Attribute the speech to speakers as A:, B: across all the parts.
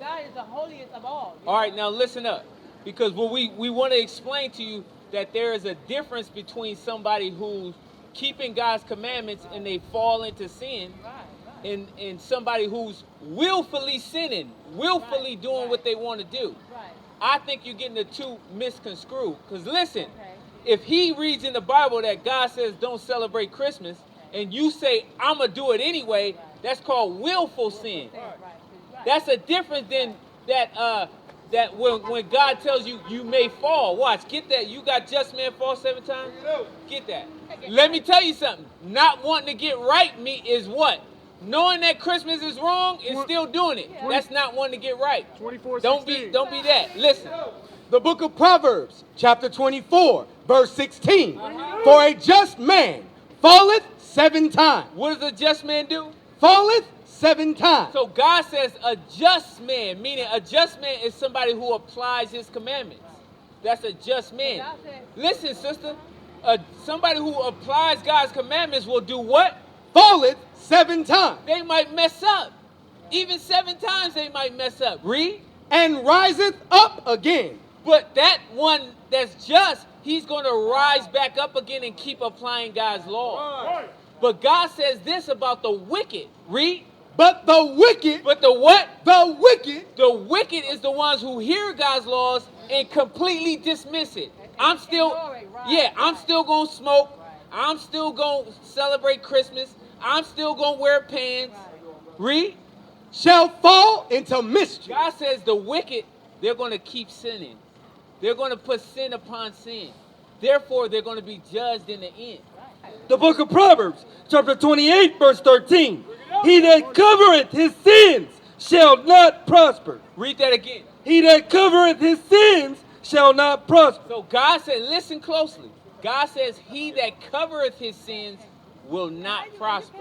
A: God is the holiest of all.
B: All right, now listen up. Because what we want to explain to you that there is a difference between somebody who's keeping God's commandments and they fall into sin, and somebody who's willfully sinning, willfully doing what they want to do.
A: Right.
B: I think you're getting the two misconstrued. Because listen, if he reads in the Bible that God says don't celebrate Christmas, and you say I'm going to do it anyway, that's called willful sin. That's a difference than that when God tells you you may fall. Watch, get that. You got just man fall 7 times? Get that. Let me tell you something. Not wanting to get right me is what? Knowing that Christmas is wrong and still doing it. That's not wanting to get right.
C: 24.
B: Don't be that. Listen.
D: The book of Proverbs, chapter 24, verse 16. For a just man falleth 7 times.
B: What does a just man do?
D: Falleth 7 times.
B: So God says a just man, meaning a just man is somebody who applies his commandments. That's a just man. Listen, sister, somebody who applies God's commandments will do what?
D: Falleth 7 times.
B: They might mess up. Even 7 times they might mess up. Read.
D: And riseth up again.
B: But that one that's just, he's going to rise back up again and keep applying God's law.
C: Right.
B: But God says this about the wicked. Read.
D: But the wicked.
B: But the what?
D: The wicked.
B: The wicked is the ones who hear God's laws and completely dismiss it. I'm still going to smoke. I'm still going to celebrate Christmas. I'm still going to wear pants. Read.
D: Shall fall into mischief.
B: God says the wicked, they're going to keep sinning. They're going to put sin upon sin. Therefore, they're going to be judged in the end.
E: The book of Proverbs, chapter 28, verse 13. He that covereth his sins shall not prosper.
B: Read that again.
E: He that covereth his sins shall not prosper.
B: So God said, listen closely. God says, he that covereth his sins will not prosper.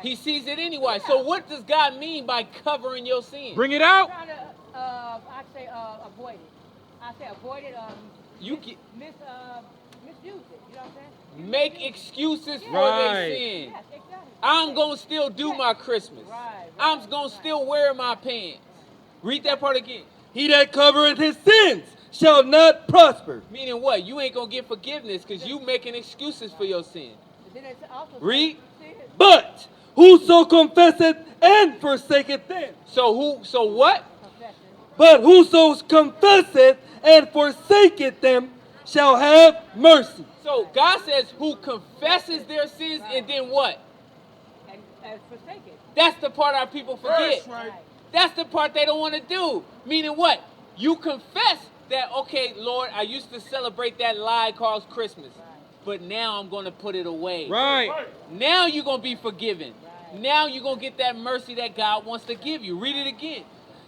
B: He sees it anyway. So what does God mean by covering your sins?
C: Bring it out.
A: I say avoid it. I say avoid it. Misuse it. You know what I'm saying?
B: Make excuses for
C: Right.
B: their sin.
A: Yes, exactly.
B: I'm going to still do my Christmas. I'm going to still wear my pants. Read that part again.
E: He that covereth his sins shall not prosper.
B: Meaning what? You ain't going to get forgiveness because you making excuses for your sin. Read.
E: But whoso confesseth and forsaketh them.
B: So what?
E: But whoso confesseth and forsaketh them shall have mercy.
B: So God says who confesses their sins and then what?
A: And forsake it.
B: That's the part our people forget.
C: That's right.
B: That's the part they don't want to do. Meaning what? You confess that, okay, Lord, I used to celebrate that lie called Christmas. But now I'm going to put it away.
C: Right.
B: Now you're going to be forgiven. Now you're going to get that mercy that God wants to give you. Read it again.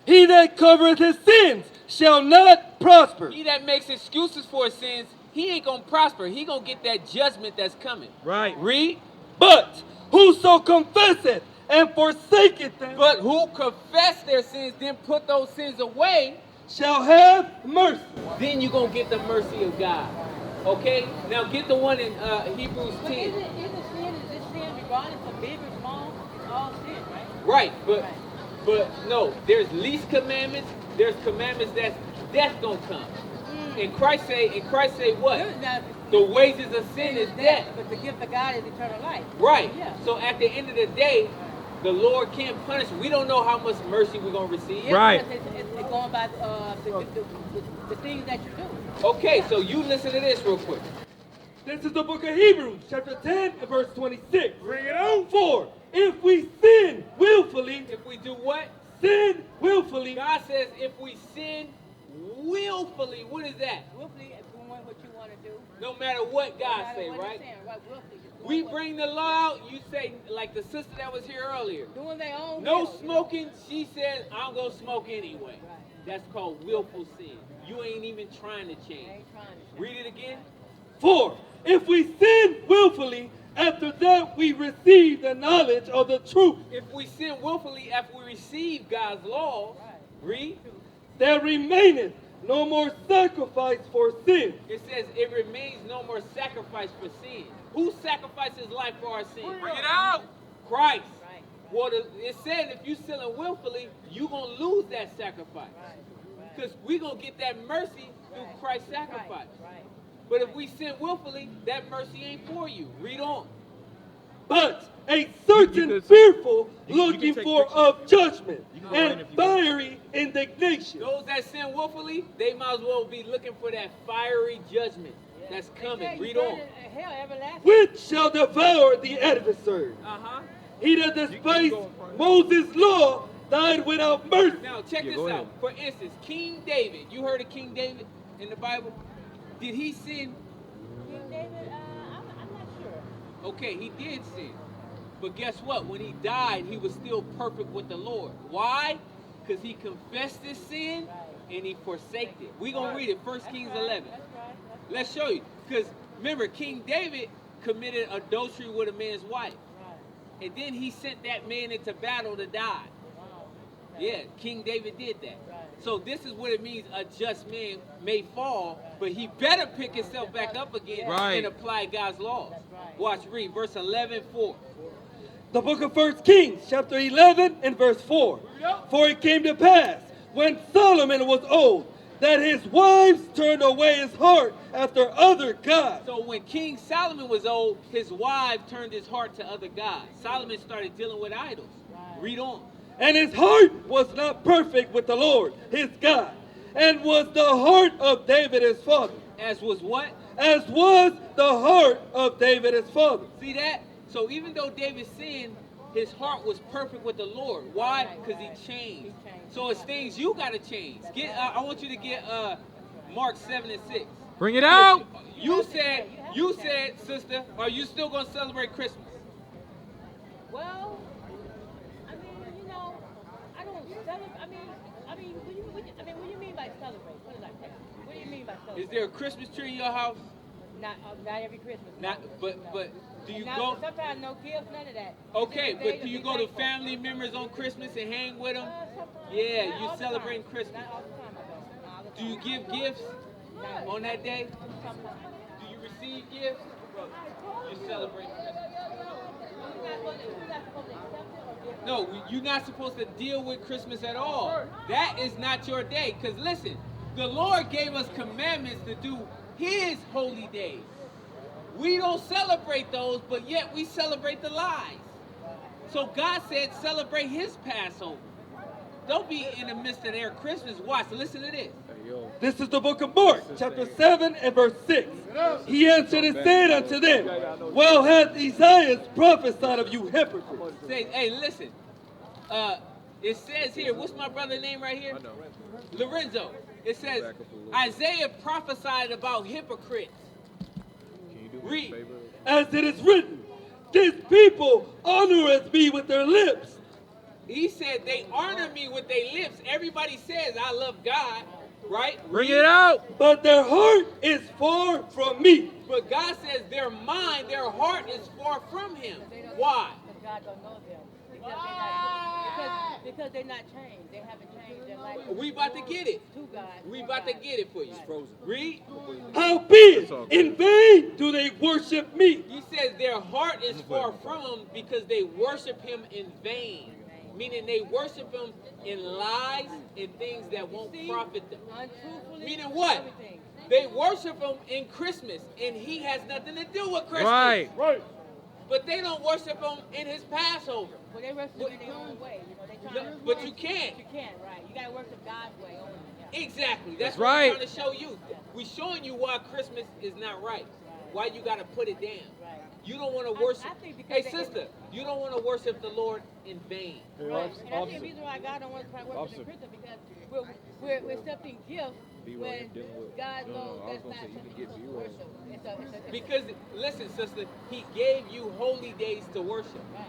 E: He that covereth his sins shall not prosper.
B: He that makes excuses for his sins, he ain't going to prosper. He going to get that judgment that's coming.
C: Right.
B: Read.
E: But whoso confesseth and forsaketh them
B: But who confess their sins, then put those sins away,
E: shall have mercy.
B: then you're going to get the mercy of God. Okay? Now get the one in Hebrews
A: But
B: 10.
A: is this sin regardless of big or small? It's all sin, right?
B: Right, but no, there's least commandments, there's commandments that's death gonna come. And Christ say what? The wages of sin is death.
A: But the gift of God is eternal life.
B: Right.
A: Yeah.
B: So at the end of the day, the Lord can't punish. We don't know how much mercy we're gonna receive.
A: Yeah,
C: Right.
A: because it's going by the things that you do.
B: Okay, so you listen to this real quick.
E: This is the book of Hebrews, chapter 10 and verse 26.
C: Bring it out.
E: For if we sin willfully,
B: If we do what?
E: sin willfully,
B: God says if we sin willfully, what is that?
A: Willfully doing what you want to do.
B: No matter what God
A: No matter
B: say,
A: what
B: right?
A: you're saying, right? Willfully, just doing
B: We
A: what-
B: bring the law out, you say, like the sister that was here earlier.
A: doing their own
B: No
A: will.
B: smoking, she says, I'm going to smoke anyway. That's called willful sin. You ain't even trying to
A: They
B: change.
A: ain't trying to change.
B: Read it again.
E: for if we sin willfully, after that we receive the knowledge of the truth,
B: If we sin willfully after we receive God's law, read.
E: there remaineth no more sacrifice for sin,
B: It says it remains no more sacrifice for sin. Who sacrificed his life for our sin?
C: Bring it out.
B: Christ.
A: Right,
B: Well, it said if you sinning willfully, you're going to lose that sacrifice. Because we're going to get that mercy through Christ's sacrifice. But if we sin willfully, that mercy ain't for you. Read on.
E: But a certain fearful looking for of judgment and fiery indignation.
B: Those that sin willfully, they might as well be looking for that fiery judgment that's coming. Read on.
E: Which shall devour the adversary. He that despised Moses' law died without mercy.
B: Now check this out. For instance, King David. You heard of King David in the Bible? Did he sin?
A: King David, I'm not sure.
B: Okay, he did sin. But guess what? When he died, he was still perfect with the Lord. Why? Because he confessed his sin and he forsaked it. We're going to read it, 1 Kings 11. Let's show you. Because remember, King David committed adultery with a man's wife. And then he sent that man into battle to die. Yeah, King David did that. So this is what it means: a just man may fall, but he better pick himself back up again and apply God's laws. Watch, read verse 11:4.
E: The book of 1 Kings, chapter 11 and verse 4. For it came to pass, when Solomon was old, that his wives turned away his heart after other gods.
B: So when King Solomon was old, his wife turned his heart to other gods. Solomon started dealing with idols. Read on.
E: And his heart was not perfect with the Lord, his God, and was the heart of David his father.
B: As was what?
E: As was the heart of David his father.
B: See that? So even though David sinned, his heart was perfect with the Lord. Why? Because he changed. So it's things you got to change. I want you to get Mark 7 and 6.
C: Bring it out.
B: You said, sister, are you still going to celebrate Christmas?
A: Well, I mean, you know, I don't celebrate. I mean, what do you mean by celebrate? What is that? What do you mean by celebrate?
B: Is there a Christmas tree in your house?
A: Not every Christmas.
B: But do you
A: not,
B: go?
A: Sometimes no gifts, none of that.
B: Okay, but do you go to family members on Christmas and hang with them? Yeah, you celebrating Christmas.
A: Not all the time, I don't. Not all the
B: Do you
A: time.
B: give gifts
A: No.
B: on that day?
A: Sometimes.
B: Do you receive gifts? You celebrate Christmas.
A: You're not supposed to accept it or give it.
B: No, you're not supposed to deal with Christmas at all. That is not your day. Because listen, the Lord gave us commandments to do His holy days. We don't celebrate those, but yet we celebrate the lies. So God said celebrate His Passover. Don't be in the midst of their Christmas. Watch, listen to this.
E: This is the book of Mark, chapter 7 and verse 6. He answered and said unto them, well hath Isaiah prophesied of you hypocrites.
B: Say, hey, listen. It says here, what's my brother's name right here? Lorenzo. It says, Isaiah prophesied about hypocrites. Read.
E: As it is written, this people honoreth me with their lips.
B: He said they honor me with their lips. Everybody says, I love God, right?
C: Bring it out.
E: But their heart is far from me.
B: But God says their mind, their heart is far from Him. Why?
A: Because God don't know them. Because they're not changed. They haven't changed their life.
B: We about to get it.
A: To God.
B: We about to get it for you. Read.
E: Howbeit, in vain do they worship me.
B: He says their heart is far from Him because they worship Him in vain. Meaning they worship Him in lies and things that won't profit them.
A: Untruthfully.
B: Meaning what?
A: Everything.
B: They worship Him in Christmas and He has nothing to do with Christmas.
C: Right.
B: But they don't worship Him in His Passover.
A: Well, they worship in their own way. You know, they trying to,
B: But you can't.
A: You can't, right? You got to worship God's way only. Yeah.
B: Exactly. That's
C: That's
B: what
C: right.
B: we're trying to show you. We're showing you why Christmas is not right. Why you got to put it down.
A: Right.
B: You don't want to worship.
A: I think because
B: Hey,
A: they-
B: sister, you don't want to worship the Lord in vain.
A: Right. And I think the reason why God don't want us to worship in Christmas because we're accepting gifts when God knows that's not something to worship.
B: Because, listen, sister, He gave you holy days to worship.
A: Right.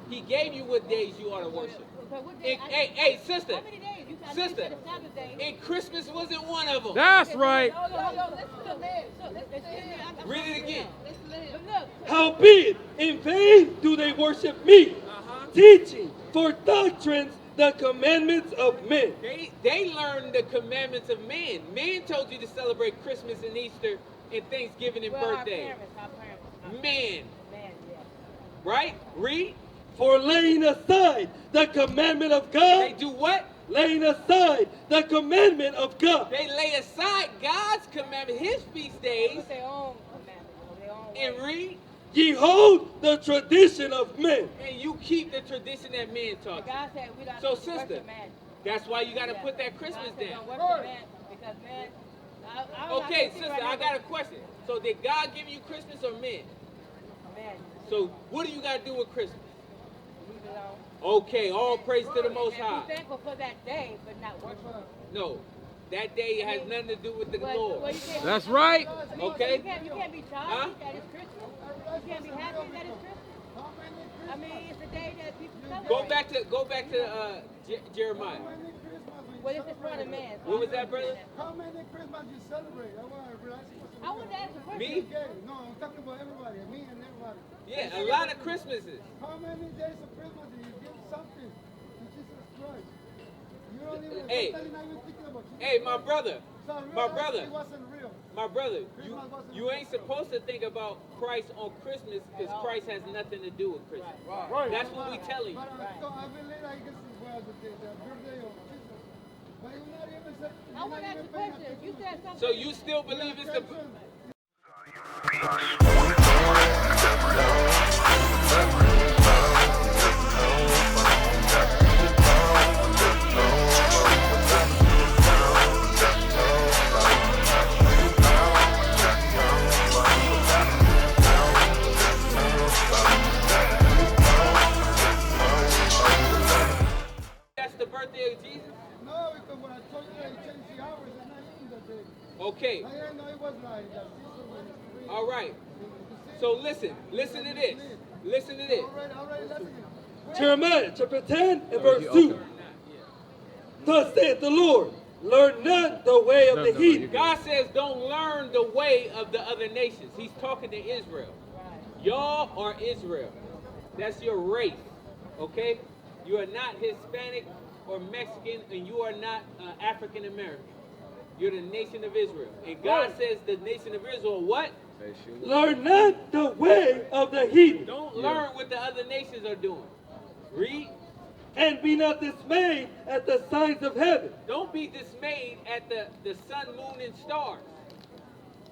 B: He gave you what days you ought to worship.
A: So what day?
B: Hey, sister.
A: How many days? You got
B: Sister.
A: the Sabbath day.
B: And Christmas wasn't one of them.
C: That's right.
A: Hold on. Listen.
B: Read it again.
A: But look.
E: Howbeit, in vain do they worship me, teaching for doctrines the commandments of men.
B: They learned the commandments of men. Men told you to celebrate Christmas and Easter and Thanksgiving and birthday.
A: Our parents.
B: Men.
A: Man, yeah.
B: Right? Read.
E: For laying aside the commandment of
B: They
E: God,
B: do what?
E: laying aside the commandment of God,
B: They lay aside God's commandment, his feast days,
A: With their own commandments, their own
B: and
A: way.
B: read,
E: ye hold the tradition of men.
B: and you keep the tradition that men taught you.
A: God said we don't
B: So,
A: have to
B: sister,
A: worship man.
B: That's why you got to
A: Yeah.
B: put that Christmas
A: God said
B: down.
A: don't worship man because man.
B: Okay, sister, I got a question. So did God give you Christmas or men?
A: Man,
B: So what do you got to do with Christmas?
A: leave it alone.
B: Okay, all praise to the Most
A: And
B: High.
A: be thankful for that day, but not worship.
B: No, that day has nothing to do with the
A: Well,
B: Lord.
A: you can't-
C: That's right.
A: I mean,
B: Okay.
A: You can't be
B: Huh?
A: tired that it's Christmas. You can't be happy that it's Christmas. I mean, it's a day that people celebrate.
B: Go back to Jeremiah.
A: Well, this is for the man. so
B: What was
A: I'm
B: that, brother?
F: How many Christmas you celebrate? I want to realize.
A: I want to ask a question.
B: Me?
F: Okay, no, I'm talking about everybody, me and everybody.
B: Yeah, a lot of Christmases.
F: How many days of Christmas do you give something to Jesus Christ? You don't even,
B: Hey.
F: sometimes you're not even thinking about Jesus
B: Hey, my
F: Christ.
B: brother,
F: So
B: my
F: realize
B: brother.
F: it wasn't real.
B: my brother, you ain't supposed to think about Christ on Christmas because Christ has nothing to do with Christmas. That's what we telling you.
F: But so I believe like this is where the birthday of Jesus. But you're not even
A: I want to ask a question. You said something.
B: So you still believe it's the... That's the birthday of Jesus?
F: No, because when I told you that you changed the hours, I'm not eating that day.
B: Okay,
F: I didn't know it was like that. Jesus was free.
B: all right. So listen to this. Listen to this.
F: Already listening.
E: Jeremiah chapter 10 and verse 2. Thus saith the Lord, learn not the way of the heathen.
B: God says don't learn the way of the other nations. He's talking to Israel. Y'all are Israel. That's your race. Okay? You are not Hispanic or Mexican, and you are not African American. You're the nation of Israel. And God says the nation of Israel, what?
E: Learn not the way of the heathen,
B: Don't learn what the other nations are doing. Read.
E: and be not dismayed at the signs of heaven.
B: Don't be dismayed at the sun, moon, and stars.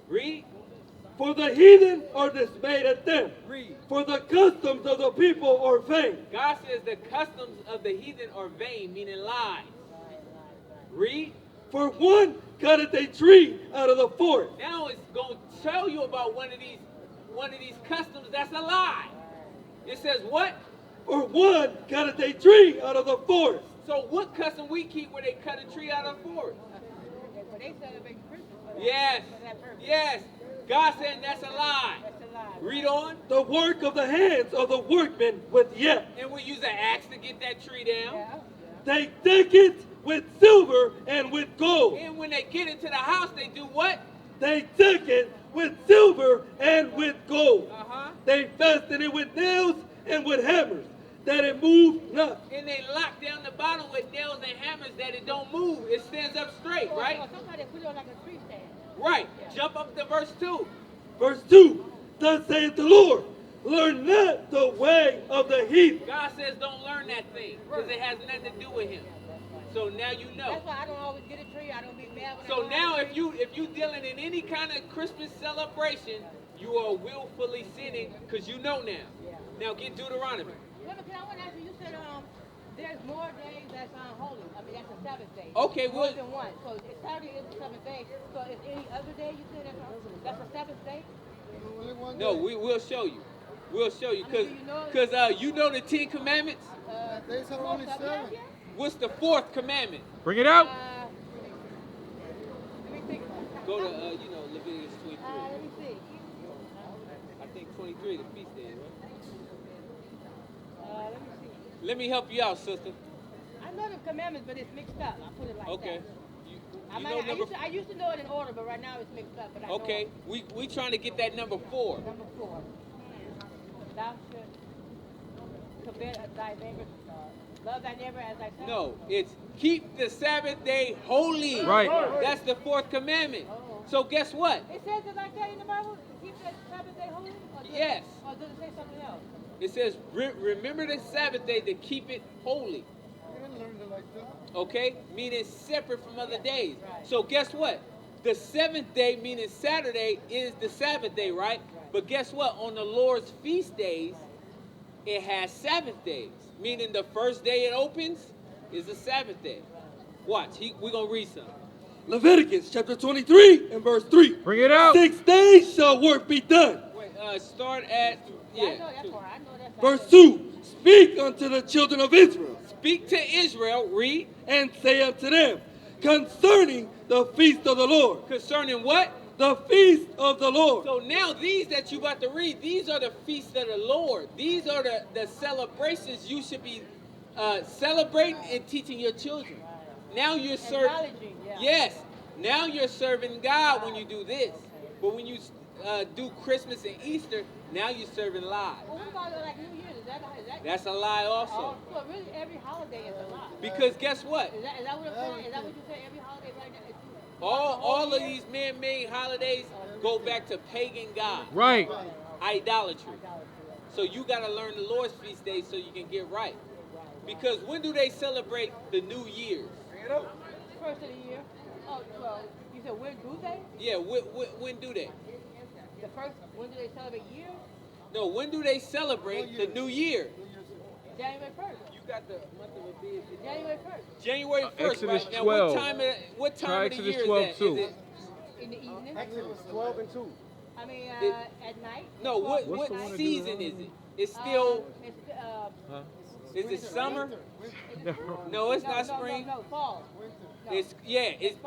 B: Read.
E: For the heathen are dismayed at them.
B: Read.
E: For the customs of the people are vain.
B: God says the customs of the heathen are vain, meaning lies. Read.
E: For one cutteth a tree out of the forest,
B: Now it's going to tell you about one of these customs that's a lie. It says what?
E: for one cutteth a tree out of the forest.
B: So what custom we keep where they cut a tree out of the forest?
A: But they celebrate Christmas for that.
B: Yes.
A: For that purpose.
B: Yes. God said that's a lie.
A: That's a lie.
B: Read on.
E: The work of the hands of the workmen with yet.
B: And we use an axe to get that tree down.
A: Yeah.
E: They deck it with silver and with gold.
B: And when they get into the house, they do what?
E: They deck it with silver and with gold.
B: Uh-huh.
E: They fasten it with nails and with hammers, that it move not.
B: And they lock down the bottom with nails and hammers that it don't move. It stands up straight, right?
A: Or somebody put it on like a tree stand.
B: Right. Jump up to verse 2.
E: Verse 2, thus saith the Lord, learn not the way of the heathen.
B: God says don't learn that thing because it has nothing to do with him. So now you know.
A: That's why I don't always get a tree. I don't be mad when I
B: So
A: don't
B: now
A: have a
B: if
A: tree.
B: you dealing in any kind of Christmas celebration, you are willfully sinning because you know now. Now get Deuteronomy.
A: Can I want to ask you? You said there's more days that's holy. I mean that's a Sabbath day.
B: Okay,
A: more
B: well-
A: than one. So Saturday is the seventh day. So is any other day you said that's a Sabbath day?
F: Only one
B: No,
F: day.
B: we'll show you. We'll show you
A: I mean,
B: because
A: do you know-
B: you know the 10 Commandments.
F: Days are only
A: Fourth,
F: 7.
A: yeah?
B: What's the 4th commandment?
C: Bring it out.
A: Let me think.
B: Go to Leviticus 23.
A: Let me see.
B: I think 23 the feast day, right?
A: Let me see.
B: Let me help you out, sister.
A: I know the commandments, but it's mixed up. I put it like
B: Okay.
A: that.
B: You know number.
A: I used to know it in order, but right now it's mixed up. But I
B: Okay.
A: know
B: We trying to get that number 4.
A: number 4. Thou should commit thy neighbor, love thy neighbor as thyself.
B: No, it's keep the Sabbath day holy.
C: Right.
B: That's the 4th commandment.
A: Oh,
B: So guess what?
A: It says it like that in the Bible? To keep that Sabbath day holy?
B: Yes.
A: Or does it say something else?
B: It says, remember the Sabbath day to keep it holy.
F: You didn't learn it like that.
B: Okay? Meaning separate from other days.
A: Right.
B: So guess what? The seventh day, meaning Saturday, is the Sabbath day, right? But guess what? On the Lord's feast days, it has Sabbath days. Meaning the first day it opens is the Sabbath day. Watch. We're going to read some.
E: Leviticus chapter 23 and verse 3.
C: Bring it out.
E: 6 days shall work be done.
B: Wait, start at,
A: I know that
B: two.
A: part. I know that.
E: Verse 2. Speak unto the children of Israel,
B: Speak to Israel, read,
E: and say unto them, concerning the feast of the Lord.
B: concerning what?
E: The feast of the Lord.
B: So now these that you about to read, these are the feasts of the Lord. These are the celebrations you should be celebrating and teaching your children. Now you're serving.
A: Acknowledging, yeah.
B: Yes. Now you're serving God when you do this. But when you do Christmas and Easter, now you're serving lies.
A: Well, what about like New Year's? Is that
B: That's a lie also.
A: Oh, so really every holiday is a lie.
B: Because guess what?
A: Is that what I'm saying? Is that what you say? Every holiday right now?
B: All of these man-made holidays go back to pagan God.
C: Right.
B: Idolatry. So you got to learn the Lord's feast days so you can get right. Because when do they celebrate the New Year's?
A: First of the year. Oh, well, you said when do they?
B: Yeah, when do they?
A: The first, when do they celebrate year?
B: No, when do they celebrate the New Year?
A: January 1st.
B: You got the month of Abib.
A: January 1st.
B: January 1st,
C: Exodus
B: right? Now,
C: 12.
B: what time
C: Try
B: of the
C: Exodus
B: year
C: 12
B: is that?
C: too.
B: Is it,
A: In the evening.
F: Exodus 12 and 2.
A: I mean,
B: It-
A: at night.
B: no, what
C: What's the one that
B: season
C: do
B: is
C: the-
B: it? It's still,
A: It's,
C: Huh?
B: is it summer?
C: No.
B: No, it's not spring.
A: No, fall. No.
B: It's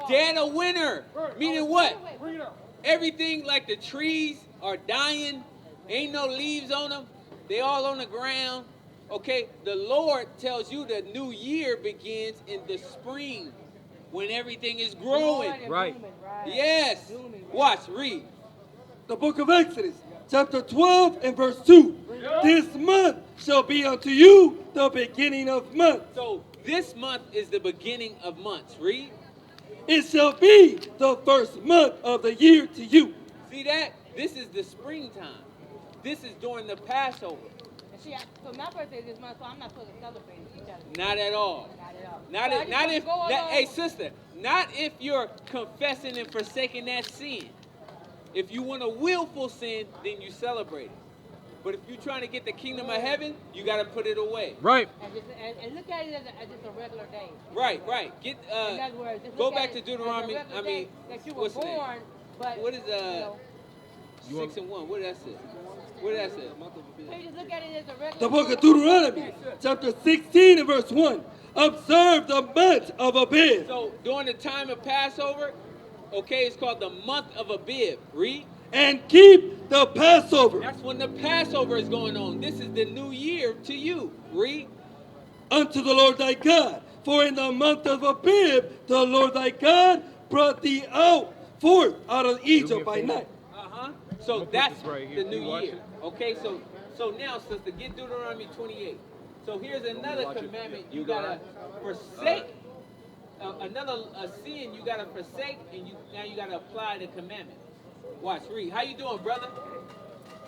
B: dead of winter. Meaning what?
A: Wait.
B: Everything like the trees are dying. Ain't no leaves on them. They all on the ground. Okay, the Lord tells you the new year begins in the spring when everything is growing.
C: Right.
B: Yes.
A: Blooming.
B: Watch, read.
E: The book of Exodus, chapter 12 and verse 2. This month shall be unto you the beginning of months.
B: So this month is the beginning of months. Read.
E: It shall be the first month of the year to you.
B: See that? This is the springtime. This is during the Passover.
A: And see, so my birthday is this month, so I'm not supposed to celebrate it. She tells me.
B: Not at all.
A: Not at all.
B: Not
A: So I
B: if,
A: just
B: not
A: wanna
B: if,
A: go along.
B: hey sister, not if you're confessing and forsaking that sin. If you want a willful sin, then you celebrate it. But if you're trying to get the kingdom of heaven, you got to put it away.
C: Right.
A: And look at it as just a regular day.
B: Right. Get
A: In other words, just
B: go
A: look
B: back
A: at
B: to
A: it
B: Deuteronomy.
A: as a regular
B: I mean,
A: day that you were
B: what's the name?
A: born, but
B: What is
A: you know,
B: 6 and 1? What did that say? What did that say?
A: so you just look at it as a regular.
E: The book of Deuteronomy, chapter 16 and verse 1. Observe the month of Abib.
B: So during the time of Passover, okay, it's called the month of Abib. Read.
E: And keep the Passover
B: That's when the Passover is going on. This is the new year to you. Read.
E: unto the Lord thy God. For in the month of Abib, the Lord thy God brought thee out forth out of Egypt by night.
B: So
C: put
B: that's
C: this right
B: the
C: here. Can
B: new
C: you watch
B: year.
C: it?
B: Okay, so now, sister, get Deuteronomy 28. So here's another
C: watch it.
B: commandment
C: You
B: you
C: go
B: gotta
C: ahead.
B: forsake. Another sin you gotta forsake, and now you gotta apply the commandment. Watch, read. How you doing, brother?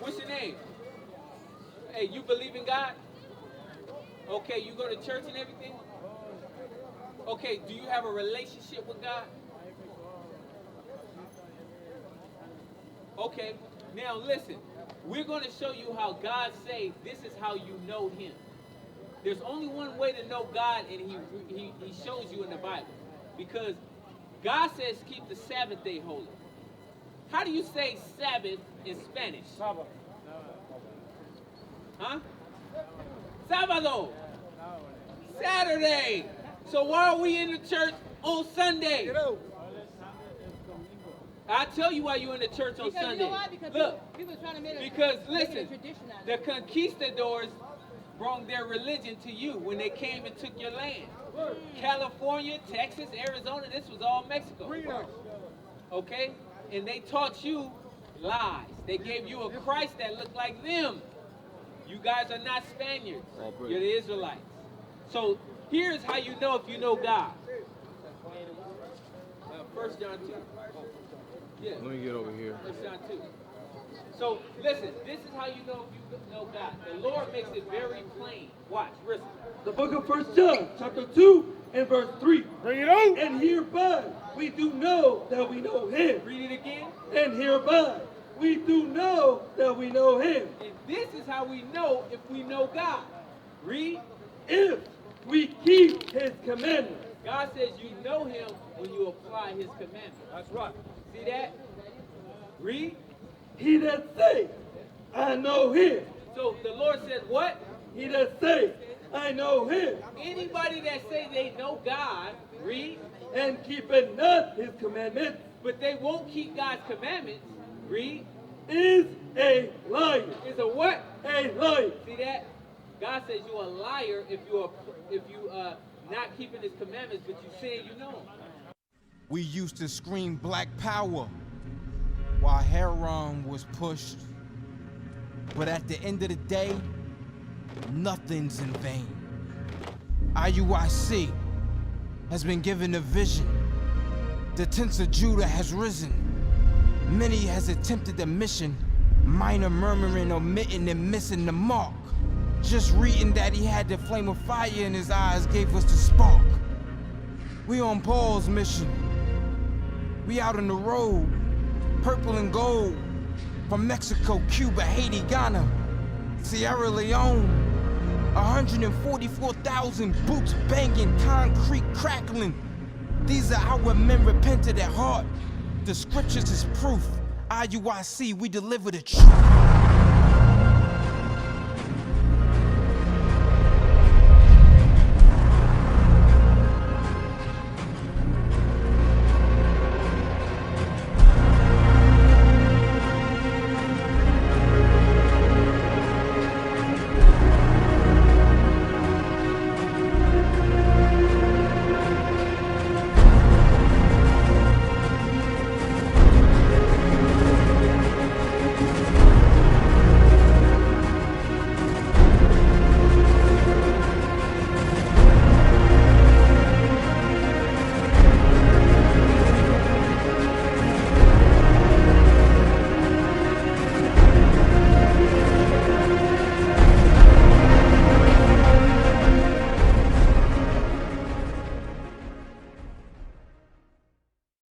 B: What's your name? Hey, you believe in God? Okay, you go to church and everything? Okay, do you have a relationship with God? Okay, now listen. We're going to show you how God says this is how you know Him. There's only one way to know God, and He shows you in the Bible. Because God says keep the Sabbath day holy. How do you say Sabbath in Spanish? Huh? Sábado. Saturday. So why are we in the church on Sunday? I'll tell you why you're in the church on
A: Because
B: Sunday.
A: you know why? Because
B: Look,
A: people are trying to make it
B: because
A: make it a
B: listen,
A: tradition out of
B: the
A: it.
B: conquistadors brought their religion to you when they came and took your land. California, Texas, Arizona, this was all Mexico. Okay? And they taught you lies. They gave you a Christ that looked like them. You guys are not Spaniards. You're the Israelites. So here's how you know if you know God. 1 John 2. Yeah.
C: Let me get over here.
B: 1 John 2. So listen, this is how you know if you know God. The Lord makes it very plain. Watch, listen.
E: The book of 1 John, chapter 2 and verse 3.
C: Bring it on.
E: And hereby we do know that we know him.
B: Read it again.
E: And hereby we do know that we know him.
B: And this is how we know if we know God. Read.
E: If we keep his commandments.
B: God says you know him when you apply his commandments.
C: That's right.
B: See that? Read.
E: He that say, I know him.
B: So the Lord says what?
E: He that say, I know him.
B: Anybody that say they know God, read,
E: And keepeth not his commandments
B: but they won't keep God's commandments, read,
E: is a liar.
B: is a what?
E: A liar.
B: See that? God says you're a liar if you not keeping his commandments, but you say you know him.
G: We used to scream black power while heroin was pushed. But at the end of the day, nothing's in vain. IUIC has been given a vision. The tents of Judah has risen. Many has attempted the mission, minor murmuring, omitting, and missing the mark. Just reading that he had the flame of fire in his eyes gave us the spark. We on Paul's mission. We out on the road, purple and gold, from Mexico, Cuba, Haiti, Ghana, Sierra Leone. 144,000 boots banging, concrete crackling. These are our men repented at heart. The scriptures is proof. IUIC, we deliver the truth.